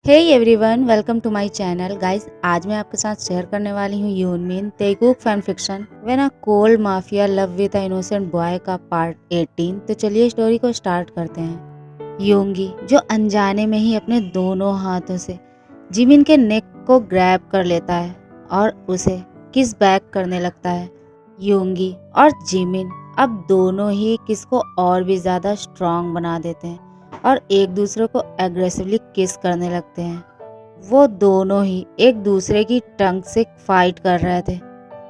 Hey everyone, welcome to my channel guys. आज मैं आपके साथ शेयर करने वाली हूँ Yoonmin Taekook fan fiction when a cold mafia love with a innocent boy का पार्ट 18। तो चलिए स्टोरी को स्टार्ट करते हैं। योंगी जो अनजाने में ही अपने दोनों हाथों से जिमिन के नेक को ग्रैब कर लेता है और उसे किस बैक करने लगता है। योंगी और जिमिन अब दोनों ही किस को और भी ज्यादा स्ट्रांग बना देते हैं और एक दूसरे को एग्रेसिवली किस करने लगते हैं। वो दोनों ही एक दूसरे की टंग से फाइट कर रहे थे।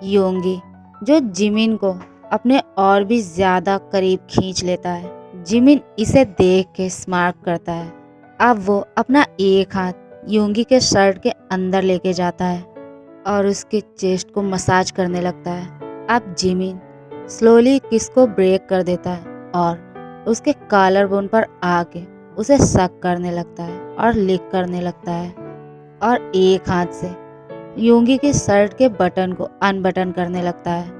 योंगी जो जिमिन को अपने और भी ज्यादा करीब खींच लेता है। जिमिन इसे देख के स्मार्ट करता है। अब वो अपना एक हाथ योंगी के शर्ट के अंदर लेके जाता है और उसके चेस्ट को मसाज करने लगता है। अब जिमिन स्लोली किस को ब्रेक कर देता है और उसके कॉलर बोन पर आके उसे सक करने लगता है और लिक करने लगता है और एक हाथ से योंगी के शर्ट के बटन को अनबटन करने लगता है।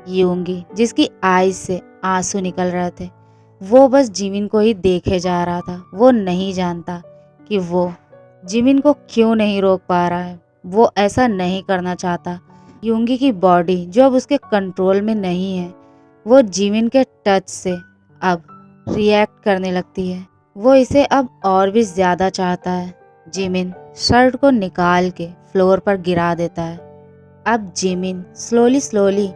योंगी जिसकी आईज से आंसू निकल रहे थे, वो बस जिमिन को ही देखे जा रहा था। वो नहीं जानता कि वो जिमिन को क्यों नहीं रोक पा रहा है। वो ऐसा नहीं करना चाहता। योंगी की बॉडी जो अब उसके कंट्रोल में नहीं है, वो जिमिन के टच से अब रिएक्ट करने लगती है। वो इसे अब और भी ज्यादा चाहता है। जिमिन शर्ट को निकाल के फ्लोर पर गिरा देता है। अब जिमिन स्लोली स्लोली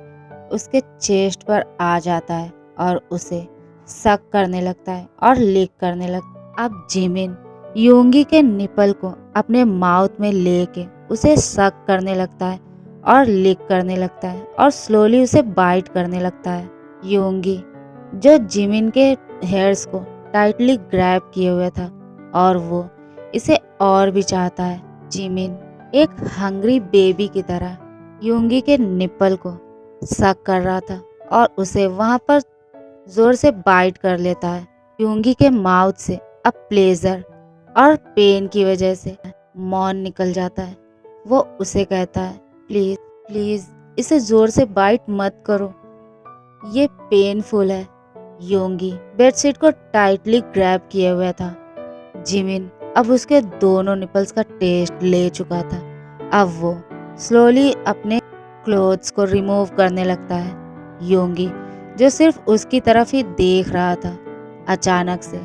उसके चेस्ट पर आ जाता है और उसे सक करने लगता है और लिक करने लगता है। अब जिमिन योंगी के निपल को अपने माउथ में लेके उसे सक करने लगता है और लिक करने लगता है और स्लोली उसे बाइट करने लगता है। योंगी जो जिमिन के हेयर्स को टाइटली ग्रैब किए हुए था और वो इसे और भी चाहता है। जिमिन एक हंग्री बेबी की तरह योंगी के निपल को सक कर रहा था और उसे वहां पर जोर से बाइट कर लेता है। योंगी के माउथ से अब प्लेजर और पेन की वजह से मौन निकल जाता है। वो उसे कहता है, प्लीज प्लीज इसे जोर से बाइट मत करो, ये पेनफुल है। योंगी बेडशीट को टाइटली ग्रैब किए हुए था। जिमिन अब उसके दोनों निपल्स का टेस्ट ले चुका था। अब वो स्लोली अपने क्लोथ्स को रिमूव करने लगता है। योंगी जो सिर्फ उसकी तरफ ही देख रहा था, अचानक से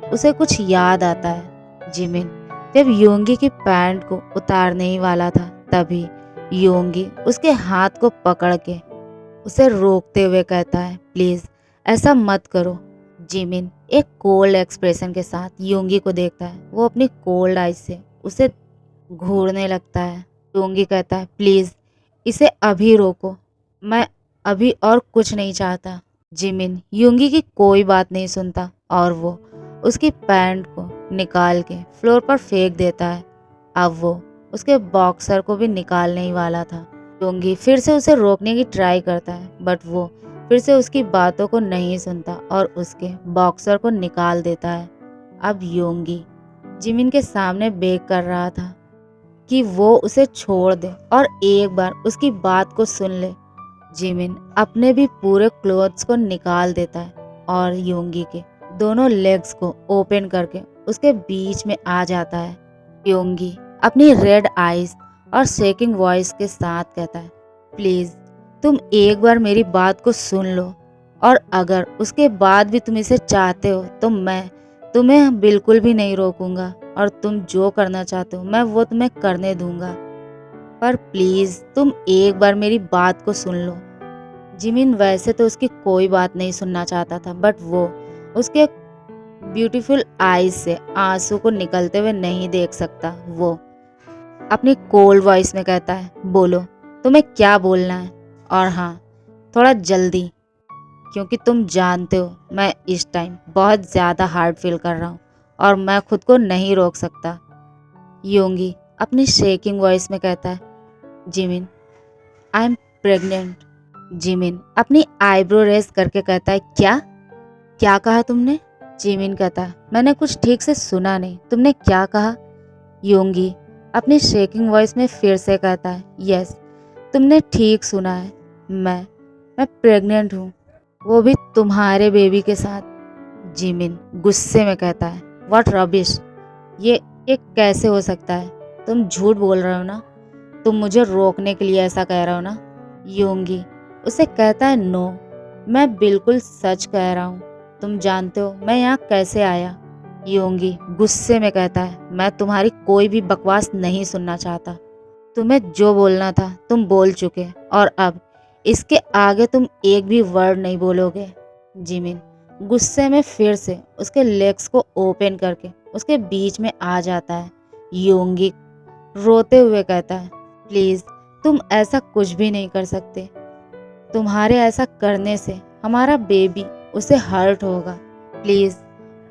उसे कुछ याद आता है। जिमिन जब योंगी की पैंट को उतारने ही वाला था, तभी योंगी उसके हाथ को पकड़ के उसे रोकते हुए कहता है, प्लीज ऐसा मत करो। जिमिन एक कोल्ड एक्सप्रेशन के साथ योंगी को देखता है। वो अपनी कोल्ड आइज से उसे घूरने लगता है। योंगी कहता है, प्लीज इसे अभी रोको, मैं अभी और कुछ नहीं चाहता। जिमिन योंगी की कोई बात नहीं सुनता और वो उसकी पैंट को निकाल के फ्लोर पर फेंक देता है। अब वो उसके बॉक्सर को भी निकालने ही वाला था। योंगी फिर से उसे रोकने की ट्राई करता है, बट वो फिर से उसकी बातों को नहीं सुनता और उसके बॉक्सर को निकाल देता है। अब योंगी जिमिन के सामने बेग कर रहा था कि वो उसे छोड़ दे और एक बार उसकी बात को सुन ले। जिमिन अपने भी पूरे क्लोथ्स को निकाल देता है और योंगी के दोनों लेग्स को ओपन करके उसके बीच में आ जाता है। योंगी अपनी रेड आईज और शेकिंग वॉइस के साथ कहता है, प्लीज तुम एक बार मेरी बात को सुन लो और अगर उसके बाद भी तुम इसे चाहते हो तो मैं तुम्हें बिल्कुल भी नहीं रोकूंगा और तुम जो करना चाहते हो मैं वो तुम्हें करने दूंगा, पर प्लीज तुम एक बार मेरी बात को सुन लो। जिमिन वैसे तो उसकी कोई बात नहीं सुनना चाहता था, बट वो उसके ब्यूटीफुल आईज से आंसू को निकलते हुए नहीं देख सकता। वो अपनी कोल्ड वॉइस में कहता है, बोलो तुम्हें क्या बोलना है, और हाँ थोड़ा जल्दी, क्योंकि तुम जानते हो मैं इस टाइम बहुत ज़्यादा हार्ड फील कर रहा हूँ और मैं खुद को नहीं रोक सकता। योंगी अपनी शेकिंग वॉइस में कहता है, Jimin I am pregnant. Jimin अपनी आईब्रो रेस करके कहता है, क्या क्या कहा तुमने? जिमिन कहता है, मैंने कुछ ठीक से सुना नहीं, तुमने क्या कहा? योंगी अपनी शेकिंग वॉइस में फिर से कहता है, यस तुमने ठीक सुना है, मैं प्रेग्नेंट हूँ, वो भी तुम्हारे बेबी के साथ। जिमिन गुस्से में कहता है, व्हाट रबिश, ये ये कैसे हो सकता है? तुम झूठ बोल रहे हो ना? तुम मुझे रोकने के लिए ऐसा कह रहे हो ना? योंगी उसे कहता है, नो, मैं बिल्कुल सच कह रहा हूँ। तुम जानते हो मैं यहाँ कैसे आया? योंगी गुस्से में कहता है, मैं तुम्हारी कोई भी बकवास नहीं सुनना चाहता। तुम्हें जो बोलना था तुम बोल चुके और अब इसके आगे तुम एक भी वर्ड नहीं बोलोगे। जिमिन गुस्से में फिर से उसके लेग्स को ओपन करके उसके बीच में आ जाता है। योंगी रोते हुए कहता है, प्लीज तुम ऐसा कुछ भी नहीं कर सकते। तुम्हारे ऐसा करने से हमारा बेबी उसे हर्ट होगा। प्लीज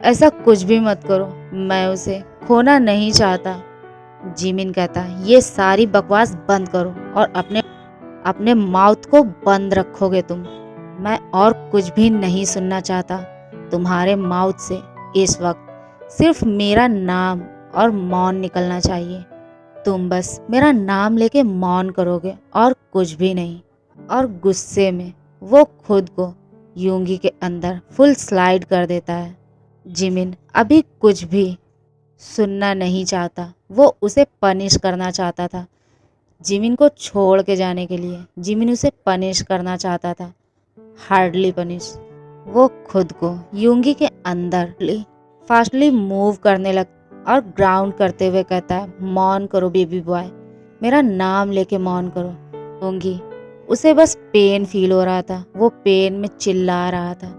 ऐसा कुछ भी मत करो, मैं उसे खोना नहीं चाहता। जिमिन कहता है, ये सारी बकवास बंद करो और अपने अपने माउथ को बंद रखोगे तुम। मैं और कुछ भी नहीं सुनना चाहता। तुम्हारे माउथ से इस वक्त सिर्फ मेरा नाम और मौन निकलना चाहिए। तुम बस मेरा नाम लेके मौन करोगे और कुछ भी नहीं। और गुस्से में वो खुद को यूंगी के अंदर फुल स्लाइड कर देता है। जिमिन अभी कुछ भी सुनना नहीं चाहता। वो उसे पनिश करना चाहता था। जिमिन को छोड़ के जाने के लिए जिमिन उसे पनिश करना चाहता था। Hardly punish. वो खुद को यूंगी के अंदर फास्टली मूव करने लग और ग्राउंड करते हुए कहता है, मौन करो बेबी बॉय, मेरा नाम लेके मौन करो। यूंगी उसे बस पेन फील हो रहा था। वो पेन में चिल्ला रहा था।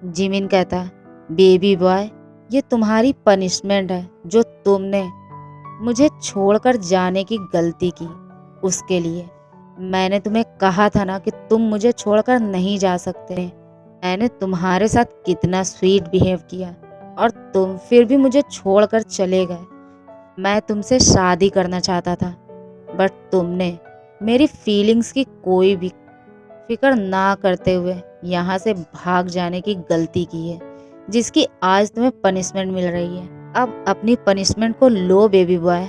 जिमिन कहता है, बेबी बॉय, ये तुम्हारी पनिशमेंट है जो तुमने मुझे छोड़कर जाने की गलती की उसके लिए। मैंने तुम्हें कहा था ना कि तुम मुझे छोड़कर नहीं जा सकते। मैंने तुम्हारे साथ कितना स्वीट बिहेव किया और तुम फिर भी मुझे छोड़कर चले गए। मैं तुमसे शादी करना चाहता था बट तुमने मेरी फीलिंग्स की कोई भी फिक्र ना करते हुए यहाँ से भाग जाने की गलती की है, जिसकी आज तुम्हें पनिशमेंट मिल रही है। अब अपनी पनिशमेंट को लो बेबी बॉय।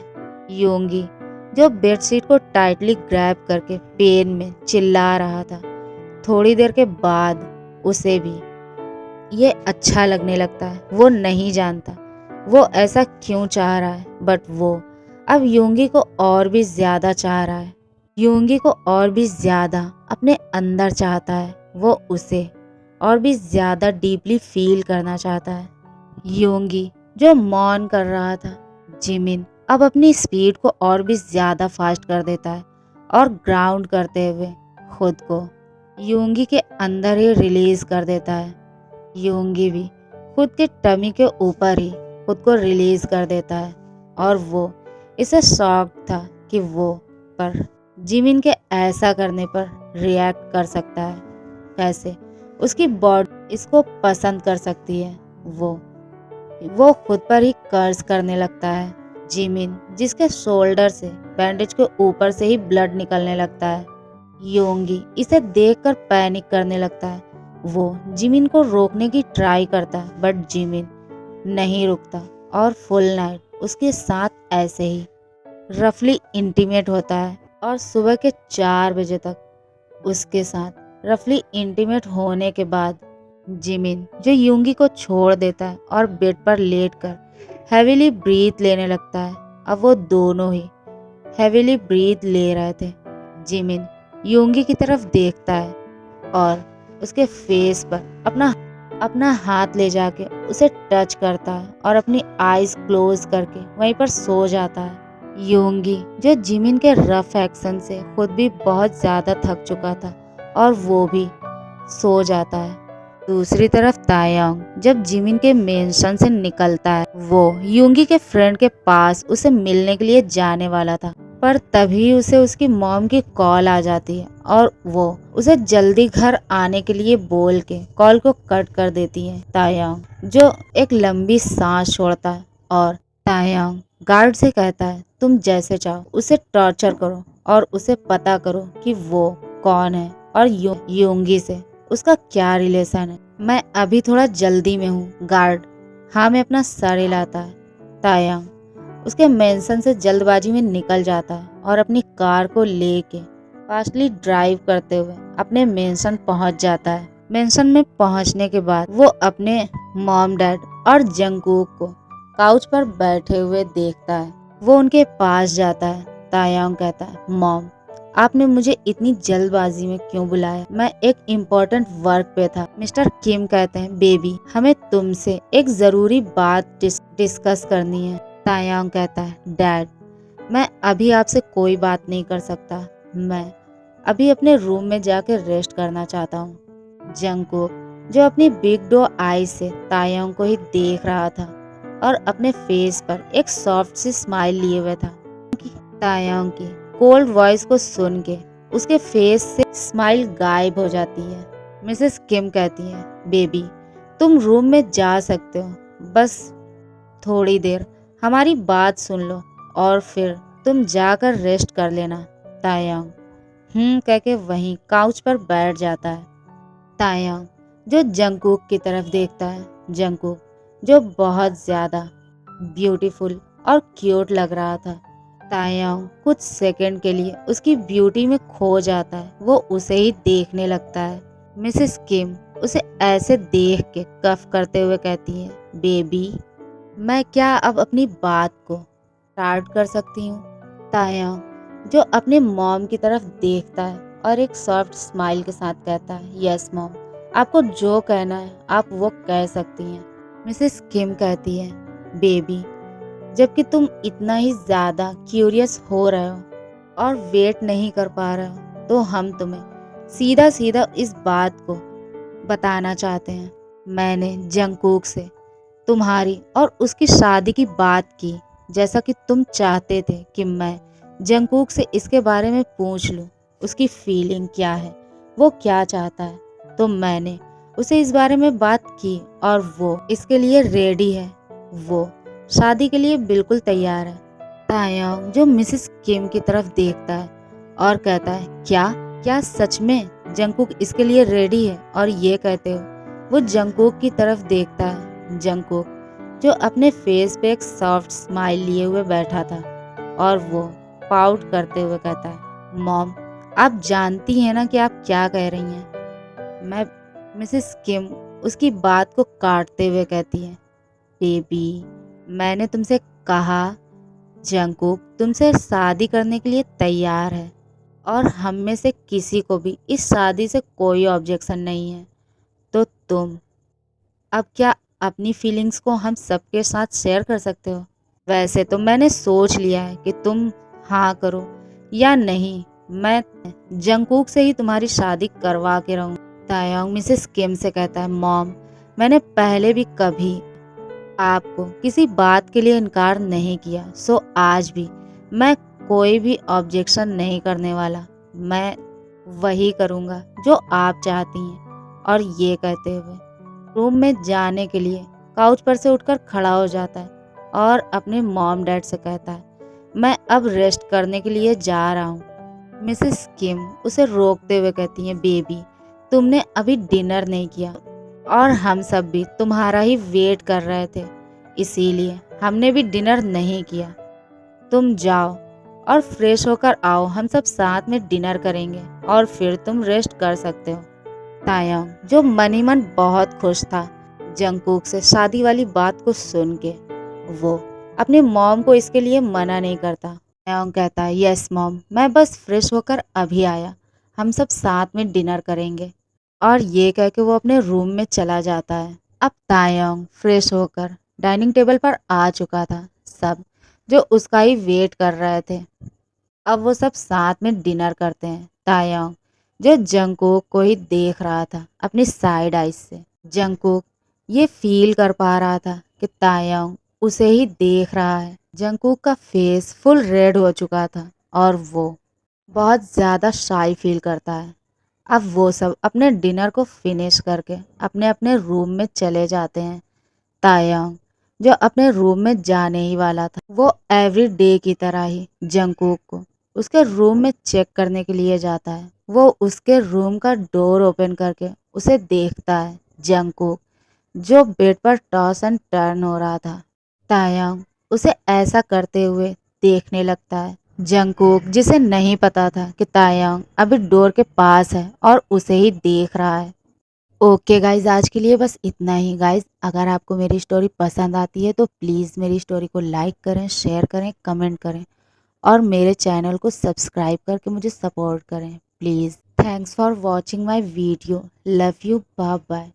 योंगी जो बेडशीट को टाइटली ग्रैब करके पेन में चिल्ला रहा था। थोड़ी देर के बाद उसे भी ये अच्छा लगने लगता है। वो नहीं जानता वो ऐसा क्यों चाह रहा है बट वो अब योंगी को और भी ज्यादा चाह रहा है। योंगी को और भी ज्यादा अपने अंदर चाहता है। वो उसे और भी ज्यादा डीपली फील करना चाहता है। योंगी जो मौन कर रहा था, जिमिन अब अपनी स्पीड को और भी ज्यादा फास्ट कर देता है और ग्राउंड करते हुए खुद को योंगी के अंदर ही रिलीज कर देता है। योंगी भी खुद के टमी के ऊपर ही खुद को रिलीज कर देता है और वो इसे शॉक था कि वो पर जिमिन के ऐसा करने पर रिएक्ट कर सकता है। कैसे उसकी बॉडी इसको पसंद कर सकती है। वो खुद पर ही कर्ज करने लगता है। जिमिन जिसके शोल्डर से बैंडेज के ऊपर से ही ब्लड निकलने लगता है। योंगी इसे देखकर पैनिक करने लगता है। वो जिमिन को रोकने की ट्राई करता है बट जिमिन नहीं रुकता और फुल नाइट उसके साथ ऐसे ही रफली इंटीमेट होता है और सुबह के 4 बजे तक उसके साथ रफली इंटीमेट होने के बाद जिमिन जो यूंगी को छोड़ देता है और बेड पर लेटकर हैवीली ब्रीथ लेने लगता है। अब वो दोनों ही हैवीली ब्रीथ ले रहे थे। जिमिन यूंगी की तरफ देखता है और उसके फेस पर अपना हाथ ले जाके उसे टच करता है और अपनी आईज क्लोज करके वहीं पर सो जाता है। योंगी जो जिमिन के रफ एक्शन से खुद भी बहुत ज्यादा थक चुका था और वो भी सो जाता है। दूसरी तरफ तायांग जब जिमिन के मेंशन से निकलता है, वो योंगी के फ्रेंड के पास उसे मिलने के लिए जाने वाला था पर तभी उसे उसकी मॉम की कॉल आ जाती है और वो उसे जल्दी घर आने के लिए बोल के कॉल को कट कर देती है। तायांग जो एक लंबी सांस छोड़ता है और तायांग गार्ड से कहता है, तुम जैसे चाहो उसे टॉर्चर करो और उसे पता करो कि वो कौन है और योंगी से उसका क्या रिलेशन है। मैं अभी थोड़ा जल्दी में हूँ गार्ड। हाँ मैं अपना सर हिलाता है। तायांग उसके मेंशन से जल्दबाजी में निकल जाता है और अपनी कार को लेके फास्टली ड्राइव करते हुए अपने मेंशन पहुंच जाता है। मेंशन में पहुंचने के बाद वो अपने मॉम डैड और जंगकुक को काउच पर बैठे हुए देखता है। वो उनके पास जाता है। तायांग कहता है, मॉम, आपने मुझे इतनी जल्दबाजी में क्यों बुलाया? मैं एक इम्पोर्टेंट वर्क पे था। मिस्टर किम कहते हैं, बेबी, हमें तुमसे एक जरूरी बात डिस्कस करनी है। तायांग कहता है, डैड, मैं अभी आपसे कोई बात नहीं कर सकता। मैं अभी अपने रूम में जाकर रेस्ट करना चाहता हूँ। जंगकुक, जो अपनी बिग डो आई से तायांग को ही देख रहा था और अपने फेस पर एक सॉफ्ट सी स्माइल लिए हुए था। तायांग की कोल्ड वॉइस को सुन के उसके फेस से स्माइल गायब हो जाती है। मिसेस किम कहती है, बेबी, तुम रूम में जा सकते हो, बस थोड़ी देर हमारी बात सुन लो और फिर तुम जाकर रेस्ट कर लेना। तायांग कह के वहीं काउच पर बैठ जाता है। तायांग जो जंगकुक की तरफ देखता है। जंगकुक जो बहुत ज्यादा ब्यूटीफुल और क्यूट लग रहा था। तायांग कुछ सेकंड के लिए उसकी ब्यूटी में खो जाता है। वो उसे ही देखने लगता है। मिसेस किम उसे ऐसे देख के कफ करते हुए कहती है, बेबी, मैं क्या अब अपनी बात को स्टार्ट कर सकती हूँ? तायांग जो अपने मॉम की तरफ देखता है और एक सॉफ्ट स्माइल के साथ कहता है, यस मॉम, आपको जो कहना है आप वो कह सकती हैं। मिसेस किम कहती है, बेबी, जबकि तुम इतना ही ज्यादा क्यूरियस हो रहे हो और वेट नहीं कर पा रहे हो, तो हम तुम्हें सीधा सीधा इस बात को बताना चाहते हैं। मैंने जंगकुक से तुम्हारी और उसकी शादी की बात की, जैसा कि तुम चाहते थे कि मैं जंगकुक से इसके बारे में पूछ लूं, उसकी फीलिंग क्या है, वो क्या चाहता है। तो मैंने उसे इस बारे में बात की और वो इसके लिए रेडी है। वो शादी के लिए बिल्कुल तैयार है। तायांग जो मिसेस किम की तरफ देखता है और कहता है, क्या क्या सच में जंगकुक इसके लिए रेडी है? और ये कहते हो वो जंगकुक की तरफ देखता है। जंगकुक जो अपने फेस पे एक सॉफ्ट स्माइल लिए हुए बैठा था और वो पाउट करते हुए कहता है, मॉम, आप जानती हैं ना कि आप क्या कह रही हैं? मैं मिसेस किम उसकी बात को काटते हुए कहती है, बेबी, मैंने तुमसे कहा जंगकुक तुमसे शादी करने के लिए तैयार है और हम में से किसी को भी इस शादी से कोई ऑब्जेक्शन नहीं है। तो तुम अब क्या अपनी फीलिंग्स को हम सबके साथ शेयर कर सकते हो? वैसे तो मैंने सोच लिया है कि तुम हाँ करो या नहीं, मैं जंगकुक से ही तुम्हारी शादी करवा के रहूँ। तायांग मिसेस किम से कहता है, मॉम, मैंने पहले भी कभी आपको किसी बात के लिए इनकार नहीं किया, सो आज भी मैं कोई भी ऑब्जेक्शन नहीं करने वाला। मैं वही करूँगा जो आप चाहती हैं। और ये कहते हुए रूम में जाने के लिए काउच पर से उठकर खड़ा हो जाता है और अपने मॉम डैड से कहता है, मैं अब रेस्ट करने के लिए जा रहा हूँ। मिसेस किम उसे रोकते हुए कहती हैं, बेबी, तुमने अभी डिनर नहीं किया और हम सब भी तुम्हारा ही वेट कर रहे थे, इसीलिए हमने भी डिनर नहीं किया। तुम जाओ और फ्रेश होकर आओ, हम सब साथ में डिनर करेंगे और फिर तुम रेस्ट कर सकते हो। तायांग जो मन ही मन बहुत खुश था जंगकुक से शादी वाली बात को सुन के, वो अपनी मॉम को इसके लिए मना नहीं करता। तायांग कहता है, यस मॉम, मैं बस फ्रेश होकर अभी आया, हम सब साथ में डिनर करेंगे। और ये कह के वो अपने रूम में चला जाता है। अब तायांग फ्रेश होकर डाइनिंग टेबल पर आ चुका था। सब जो उसका ही वेट कर रहे थे, अब वो सब साथ में डिनर करते हैं। तायांग जो जंगकुक को ही देख रहा था अपनी साइड आइज से। जंगकुक ये फील कर पा रहा था कि तायांग उसे ही देख रहा है। जंगकुक का फेस फुल रेड हो चुका था और वो बहुत ज़्यादा शाई फील करता है। अब वो सब अपने डिनर को फिनिश करके अपने अपने रूम में चले जाते हैं। तायांग जो अपने रूम में जाने ही वाला था, वो एवरी डे की तरह ही जंगकुक को उसके रूम में चेक करने के लिए जाता है। वो उसके रूम का डोर ओपन करके उसे देखता है, जंगकुक जो बेड पर टॉस एंड टर्न हो रहा था। तायांग उसे ऐसा करते हुए देखने लगता है। जंगकुक जिसे नहीं पता था कि तायांग अभी डोर के पास है और उसे ही देख रहा है। ओके गाइज़, आज के लिए बस इतना ही गाइज़। अगर आपको मेरी स्टोरी पसंद आती है तो प्लीज़ मेरी स्टोरी को लाइक करें, शेयर करें, कमेंट करें और मेरे चैनल को सब्सक्राइब करके मुझे सपोर्ट करें please. Thanks for watching my video. Love you. Bye bye.